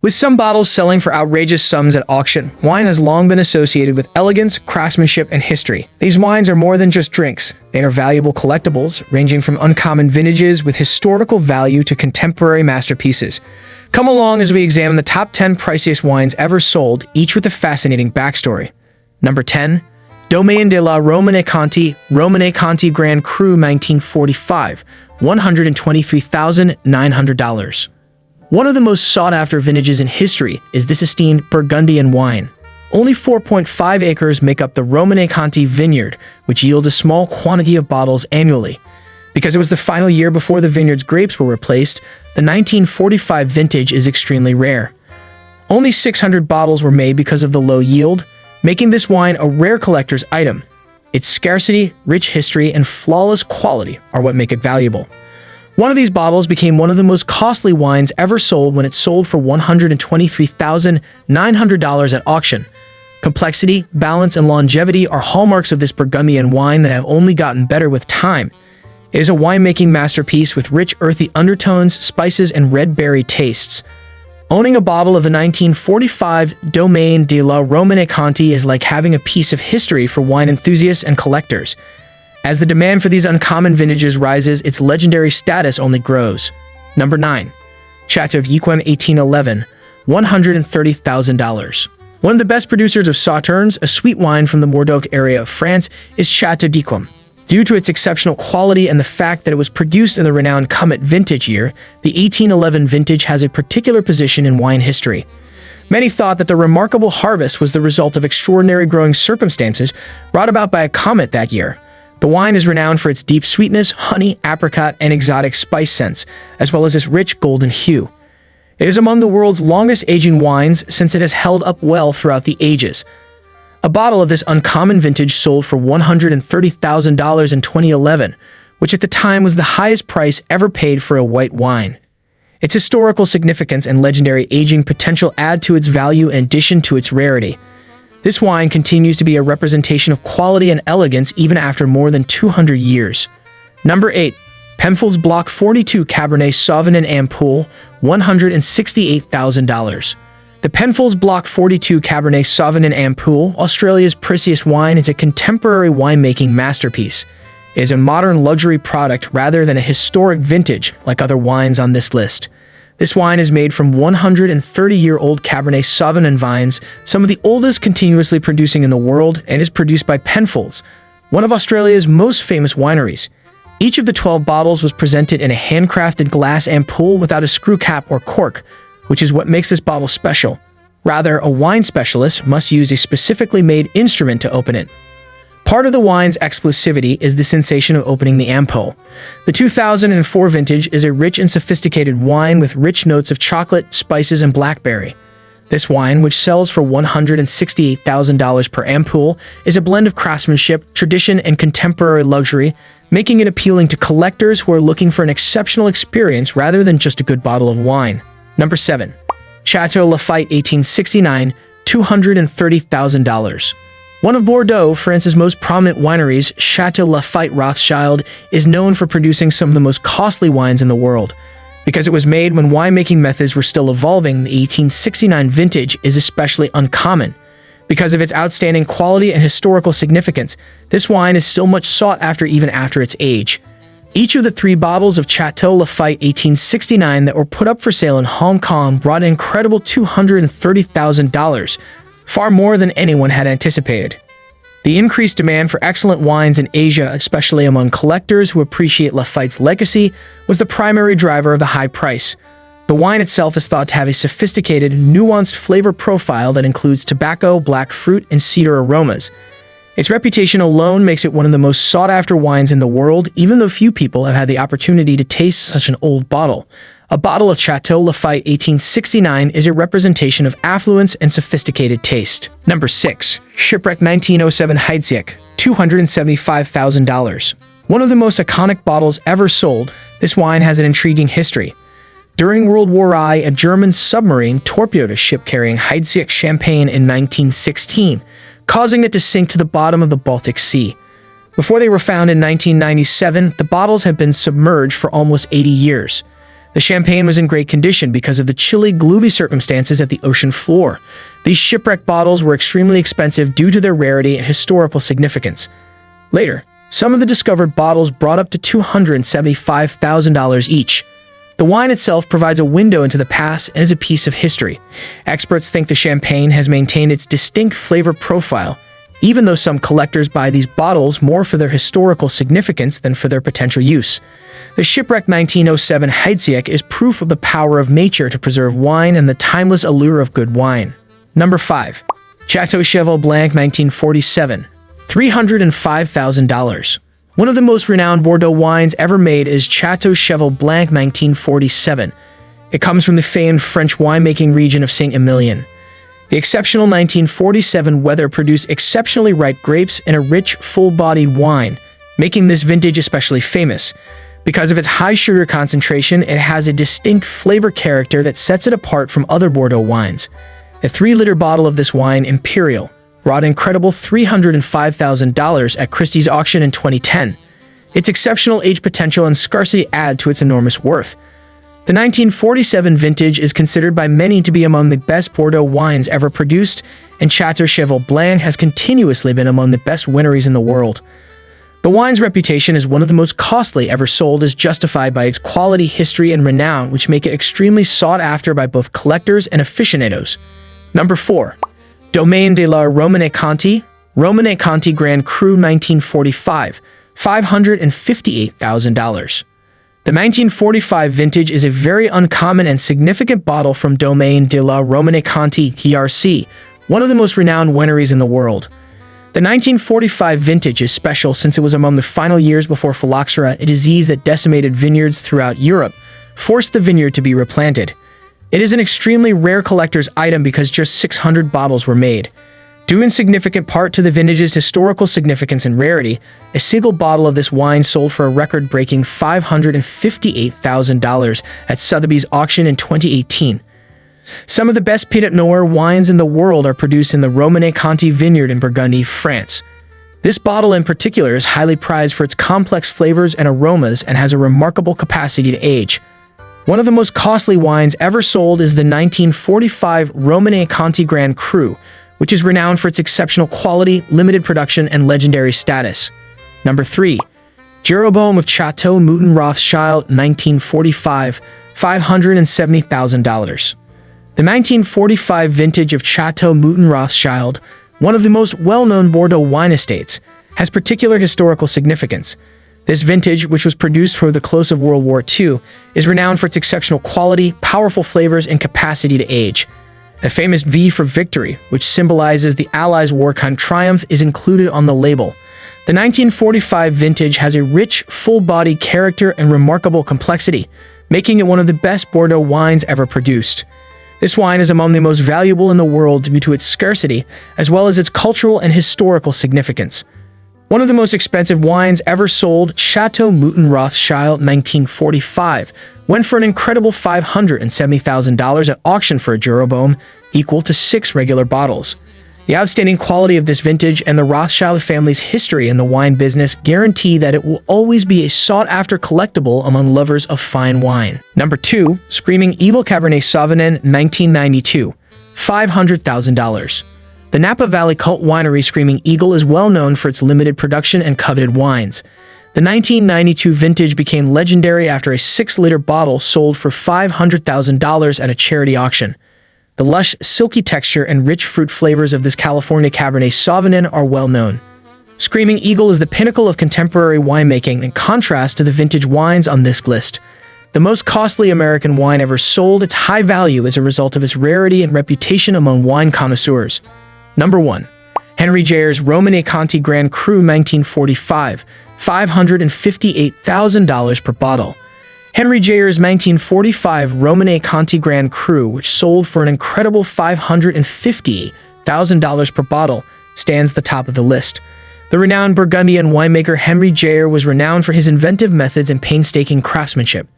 With some bottles selling for outrageous sums at auction, wine has long been associated with elegance, craftsmanship, and history. These wines are more than just drinks. They are valuable collectibles, ranging from uncommon vintages with historical value to contemporary masterpieces. Come along as we examine the top 10 priciest wines ever sold, each with a fascinating backstory. Number 10. Domaine de la Romanée-Conti, Romanée-Conti Grand Cru 1945, $123,900. One of the most sought-after vintages in history is this esteemed Burgundian wine. Only 4.5 acres make up the Romanée-Conti vineyard, which yields a small quantity of bottles annually. Because it was the final year before the vineyard's grapes were replaced, the 1945 vintage is extremely rare. Only 600 bottles were made because of the low yield, making this wine a rare collector's item. Its scarcity, rich history, and flawless quality are what make it valuable. One of these bottles became one of the most costly wines ever sold when it sold for $123,900 at auction. Complexity, balance, and longevity are hallmarks of this Burgundian wine that have only gotten better with time. It is a winemaking masterpiece with rich earthy undertones, spices, and red berry tastes. Owning a bottle of the 1945 Domaine de la Romanée-Conti is like having a piece of history for wine enthusiasts and collectors. As the demand for these uncommon vintages rises, its legendary status only grows. Number 9. Chateau Yquem 1811, $130,000. One of the best producers of Sauternes, a sweet wine from the Bordeaux area of France, is Chateau Yquem. Due to its exceptional quality and the fact that it was produced in the renowned Comet vintage year, the 1811 vintage has a particular position in wine history. Many thought that the remarkable harvest was the result of extraordinary growing circumstances brought about by a comet that year. The wine is renowned for its deep sweetness, honey, apricot, and exotic spice scents, as well as its rich golden hue. It is among the world's longest aging wines since it has held up well throughout the ages. A bottle of this uncommon vintage sold for $130,000 in 2011, which at the time was the highest price ever paid for a white wine. Its historical significance and legendary aging potential add to its value in addition to its rarity. This wine continues to be a representation of quality and elegance even after more than 200 years. Number 8. Penfolds Block 42 Cabernet Sauvignon Ampoule, $168,000. The Penfolds Block 42 Cabernet Sauvignon Ampoule, Australia's priciest wine, is a contemporary winemaking masterpiece. It is a modern luxury product rather than a historic vintage like other wines on this list. This wine is made from 130-year-old Cabernet Sauvignon vines, some of the oldest continuously producing in the world, and is produced by Penfolds, one of Australia's most famous wineries. Each of the 12 bottles was presented in a handcrafted glass ampoule without a screw cap or cork, which is what makes this bottle special. Rather, a wine specialist must use a specifically made instrument to open it. Part of the wine's exclusivity is the sensation of opening the ampoule. The 2004 vintage is a rich and sophisticated wine with rich notes of chocolate, spices, and blackberry. This wine, which sells for $168,000 per ampoule, is a blend of craftsmanship, tradition, and contemporary luxury, making it appealing to collectors who are looking for an exceptional experience rather than just a good bottle of wine. Number 7. Chateau Lafite 1869, $230,000. One of Bordeaux, France's most prominent wineries, Chateau Lafite Rothschild, is known for producing some of the most costly wines in the world. Because it was made when winemaking methods were still evolving, the 1869 vintage is especially uncommon. Because of its outstanding quality and historical significance, this wine is still much sought after even after its age. Each of the 3 bottles of Chateau Lafite 1869 that were put up for sale in Hong Kong brought an incredible $230,000, far more than anyone had anticipated. The increased demand for excellent wines in Asia, especially among collectors who appreciate Lafite's legacy, was the primary driver of the high price. The wine itself is thought to have a sophisticated, nuanced flavor profile that includes tobacco, black fruit, and cedar aromas. Its reputation alone makes it one of the most sought-after wines in the world, even though few people have had the opportunity to taste such an old bottle. A bottle of Chateau Lafite 1869 is a representation of affluence and sophisticated taste. Number 6. Shipwreck 1907 Heidsieck, $275,000. One of the most iconic bottles ever sold, this wine has an intriguing history. During World War I, a German submarine torpedoed a ship carrying Heidsieck champagne in 1916, causing it to sink to the bottom of the Baltic Sea. Before they were found in 1997, the bottles had been submerged for almost 80 years. The champagne was in great condition because of the chilly, gloomy circumstances at the ocean floor. These shipwreck bottles were extremely expensive due to their rarity and historical significance. Later, some of the discovered bottles brought up to $275,000 each. The wine itself provides a window into the past and is a piece of history. Experts think the champagne has maintained its distinct flavor profile, even though some collectors buy these bottles more for their historical significance than for their potential use. The shipwrecked 1907 Heidsieck is proof of the power of nature to preserve wine and the timeless allure of good wine. Number 5. Chateau Cheval Blanc 1947, $305,000. One of the most renowned Bordeaux wines ever made is Chateau Cheval Blanc 1947. It comes from the famed French winemaking region of Saint-Emilion. The exceptional 1947 weather produced exceptionally ripe grapes and a rich, full-bodied wine, making this vintage especially famous. Because of its high sugar concentration, it has a distinct flavor character that sets it apart from other Bordeaux wines. A 3-liter bottle of this wine, Imperial, brought an incredible $305,000 at Christie's auction in 2010. Its exceptional age potential and scarcity add to its enormous worth. The 1947 vintage is considered by many to be among the best Bordeaux wines ever produced, and Chateau Cheval Blanc has continuously been among the best wineries in the world. The wine's reputation as one of the most costly ever sold is justified by its quality, history, and renown, which make it extremely sought after by both collectors and aficionados. Number 4. Domaine de la Romanée-Conti, Romanée-Conti Grand Cru 1945, $558,000. The 1945 vintage is a very uncommon and significant bottle from Domaine de la Romanée-Conti, TRC, one of the most renowned wineries in the world. The 1945 vintage is special since it was among the final years before phylloxera, a disease that decimated vineyards throughout Europe, forced the vineyard to be replanted. It is an extremely rare collector's item because just 600 bottles were made. Due in significant part to the vintage's historical significance and rarity, a single bottle of this wine sold for a record-breaking $558,000 at Sotheby's auction in 2018. Some of the best Pinot Noir wines in the world are produced in the Romanée-Conti vineyard in Burgundy, France. This bottle in particular is highly prized for its complex flavors and aromas and has a remarkable capacity to age. One of the most costly wines ever sold is the 1945 Romanée-Conti Grand Cru, which is renowned for its exceptional quality, limited production, and legendary status. Number 3. Jeroboam of Chateau Mouton Rothschild 1945, $570,000. The 1945 vintage of Chateau Mouton Rothschild, one of the most well-known Bordeaux wine estates, has particular historical significance. This vintage, which was produced toward the close of World War II, is renowned for its exceptional quality, powerful flavors, and capacity to age. A famous V for victory, which symbolizes the Allies' wartime triumph, is included on the label. The 1945 vintage has a rich, full-bodied character and remarkable complexity, making it one of the best Bordeaux wines ever produced. This wine is among the most valuable in the world due to its scarcity, as well as its cultural and historical significance. One of the most expensive wines ever sold, Chateau Mouton Rothschild 1945, went for an incredible $570,000 at auction for a Jeroboam, equal to 6 regular bottles. The outstanding quality of this vintage and the Rothschild family's history in the wine business guarantee that it will always be a sought-after collectible among lovers of fine wine. Number 2. Screaming Eagle Cabernet Sauvignon 1992, $500,000. The Napa Valley cult winery Screaming Eagle is well known for its limited production and coveted wines. The 1992 vintage became legendary after a 6-liter bottle sold for $500,000 at a charity auction. The lush, silky texture and rich fruit flavors of this California Cabernet Sauvignon are well known. Screaming Eagle is the pinnacle of contemporary winemaking in contrast to the vintage wines on this list. The most costly American wine ever sold, its high value as a result of its rarity and reputation among wine connoisseurs. Number 1. Henry Jayer's Romanée-Conti Grand Cru 1945, $558,000 per bottle. Henry Jayer's 1945 Romanée-Conti Grand Cru, which sold for an incredible $558,000 per bottle, stands at the top of the list. The renowned Burgundian winemaker Henry Jayer was renowned for his inventive methods and painstaking craftsmanship.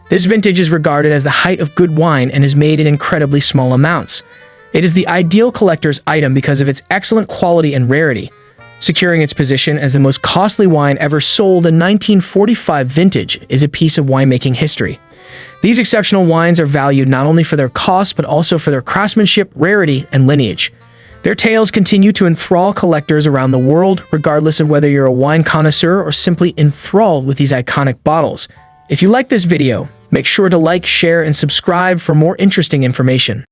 This vintage is regarded as the height of good wine and is made in incredibly small amounts. It is the ideal collector's item because of its excellent quality and rarity. Securing its position as the most costly wine ever sold, the 1945 vintage is a piece of winemaking history. The These exceptional wines are valued not only for their cost, but also for their craftsmanship, rarity, and lineage. Their tales continue to enthrall collectors around the world, regardless of whether you're a wine connoisseur or simply enthralled with these iconic bottles. If you like this video, make sure to like, share, and subscribe for more interesting information.